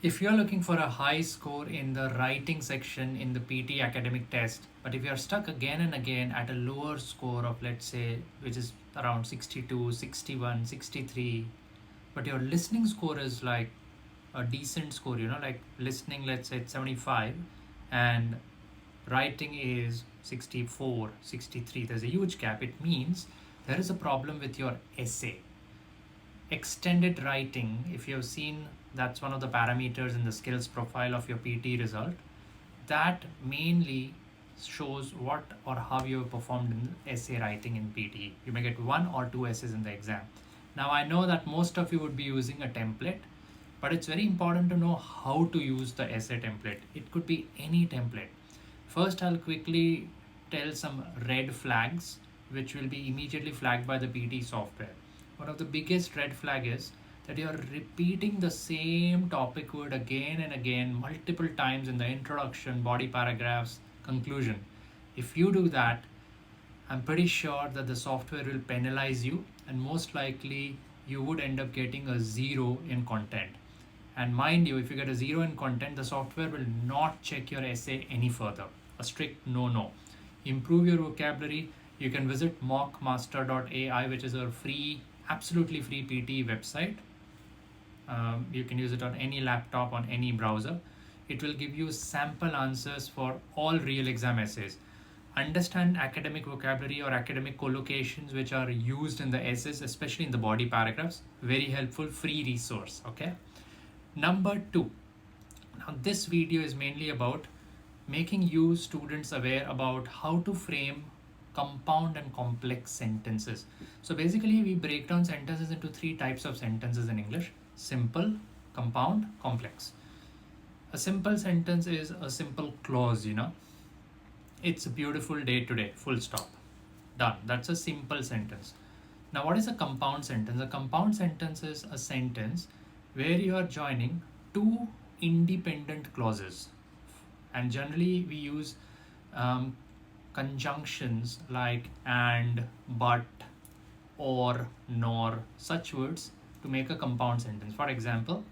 If you're looking for a high score in the writing section in the PT academic test, but if you're stuck again and again at a lower score of, let's say, which is around 62, 61, 63, but your listening score is like a decent score, like listening, let's say it's 75, and writing is 64, 63, there's a huge gap. It means there is a problem with your essay. Extended writing, if you've seen, that's one of the parameters in the skills profile of your PT result. That mainly shows what or how you have performed in essay writing in PT. You may get one or two essays in the exam. Now I know that most of you would be using a template, but it's very important to know how to use the essay template. It could be any template. First, I'll quickly tell some red flags which will be immediately flagged by the PT software. One of the biggest red flag is that you are repeating the same topic word again and again multiple times in the introduction, body paragraphs, conclusion. If you do that, I'm pretty sure that the software will penalize you, and most likely you would end up getting a 0 in content. And mind you, if you get a 0 in content, the software will not check your essay any further. A strict no. Improve your vocabulary. You can visit mockmaster.ai, which is a free, absolutely free PT website. You can use it on any laptop, on any browser. It will give you sample answers for all real exam essays. Understand academic vocabulary or academic collocations which are used in the essays, especially in the body paragraphs. Very helpful, free resource. Okay. Number two. Now this video is mainly about making you students aware about how to frame compound and complex sentences. So basically we break down sentences into three types of sentences in English: simple, compound, complex. A simple sentence is a simple clause, it's a beautiful day today, full stop, done. That's a simple sentence. Now what is a compound sentence? A compound sentence is a sentence where you are joining two independent clauses, and generally we use conjunctions like and, but, or, nor, such words to make a compound sentence. For example,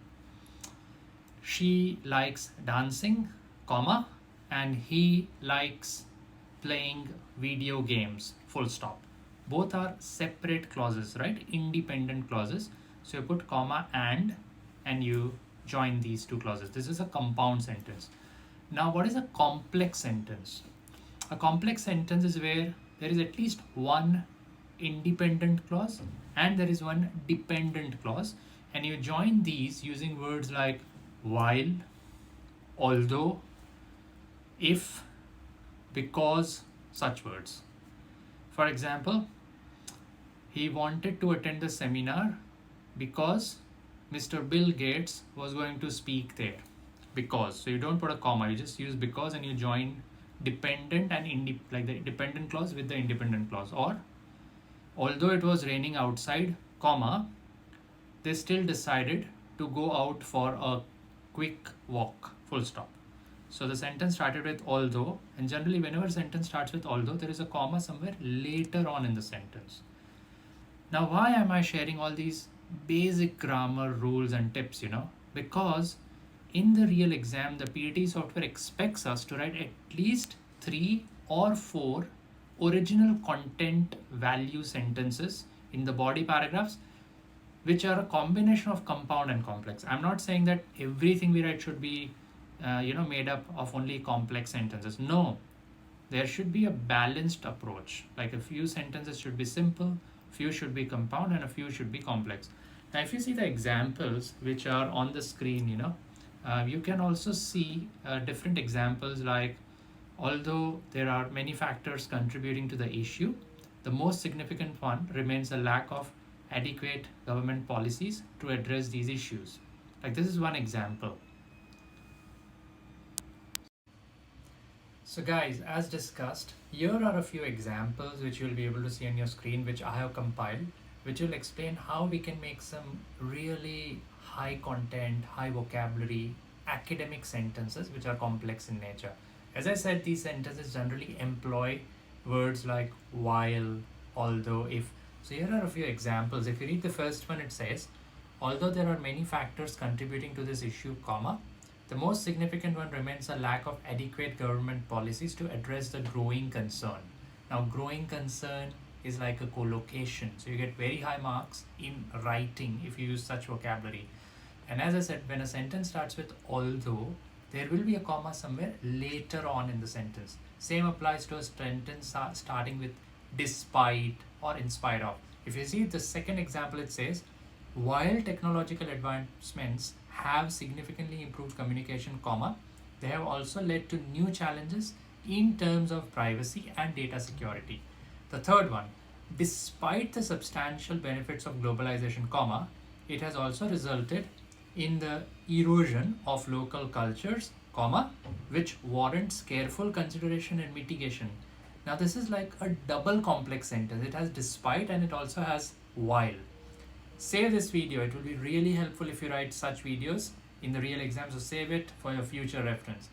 she likes dancing, comma, and he likes playing video games, full stop. Both are separate clauses, right? Independent clauses. So you put comma and you join these two clauses. This is a compound sentence. Now what is a complex sentence? A complex sentence is where there is at least one independent clause and there is one dependent clause, and you join these using words like while, although, if, because, such words. For example, he wanted to attend the seminar because Mr. Bill Gates was going to speak there. Because. So you don't put a comma, you just use because and you join dependent and like the dependent clause with the independent clause. Or although it was raining outside, comma, they still decided to go out for a quick walk, full stop. So the sentence started with although, and generally whenever a sentence starts with although, there is a comma somewhere later on in the sentence. Now why am I sharing all these basic grammar rules and tips? Because in the real exam, the PET software expects us to write at least 3 or 4 original content value sentences in the body paragraphs, which are a combination of compound and complex. I'm not saying that everything we write should be made up of only complex sentences. No, there should be a balanced approach. Like a few sentences should be simple, few should be compound, and a few should be complex. Now if you see the examples which are on the screen, you can also see different examples like, although there are many factors contributing to the issue, the most significant one remains the lack of adequate government policies to address these issues. Like this is one example. So guys, as discussed, here are a few examples which you'll be able to see on your screen, which I have compiled, which will explain how we can make some really high content, high vocabulary, academic sentences which are complex in nature. As I said, these sentences generally employ words like while, although, if. So here are a few examples. If you read the first one, it says, Although there are many factors contributing to this issue, comma, the most significant one remains a lack of adequate government policies to address the growing concern. Now, growing concern is like a collocation, so you get very high marks in writing if you use such vocabulary. And as I said, when a sentence starts with although, there will be a comma somewhere later on in the sentence. Same applies to a sentence starting with despite or in spite of. If you see the second example, it says, while technological advancements have significantly improved communication, comma, they have also led to new challenges in terms of privacy and data security. The third one, despite the substantial benefits of globalization, comma, it has also resulted in the erosion of local cultures, comma, which warrants careful consideration and mitigation. Now this is like a double complex sentence. It has despite and it also has while. Save this video. It will be really helpful if you write such videos in the real exam, so save it for your future reference.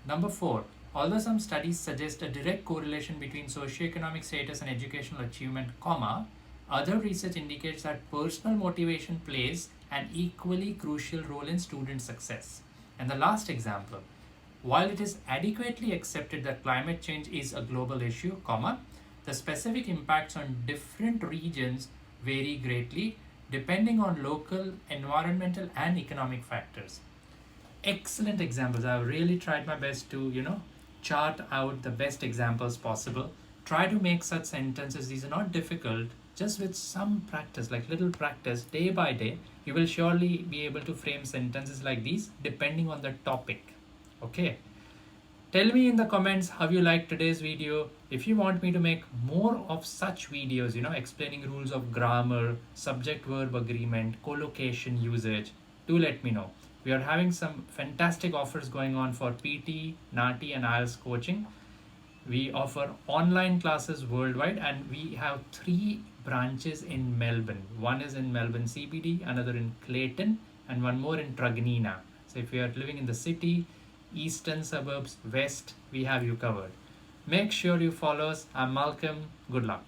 Number 4, although some studies suggest a direct correlation between socioeconomic status and educational achievement, comma, other research indicates that personal motivation plays an equally crucial role in student success. And the last example, while it is adequately accepted that climate change is a global issue, comma, the specific impacts on different regions vary greatly depending on local, environmental, and economic factors. Excellent examples. I've really tried my best to, chart out the best examples possible. Try to make such sentences. These are not difficult. Just with some practice, like little practice, day by day, you will surely be able to frame sentences like these depending on the topic. Okay. Tell me in the comments how you liked today's video. If you want me to make more of such videos, explaining rules of grammar, subject-verb agreement, collocation usage, do let me know. We are having some fantastic offers going on for PT, NATI and IELTS coaching. We offer online classes worldwide and we have 3 branches in Melbourne. One is in Melbourne CBD, another in Clayton, and one more in Truganina. So if you are living in the city, eastern suburbs, west, we have you covered. Make sure you follow us. I'm Malcolm. Good luck.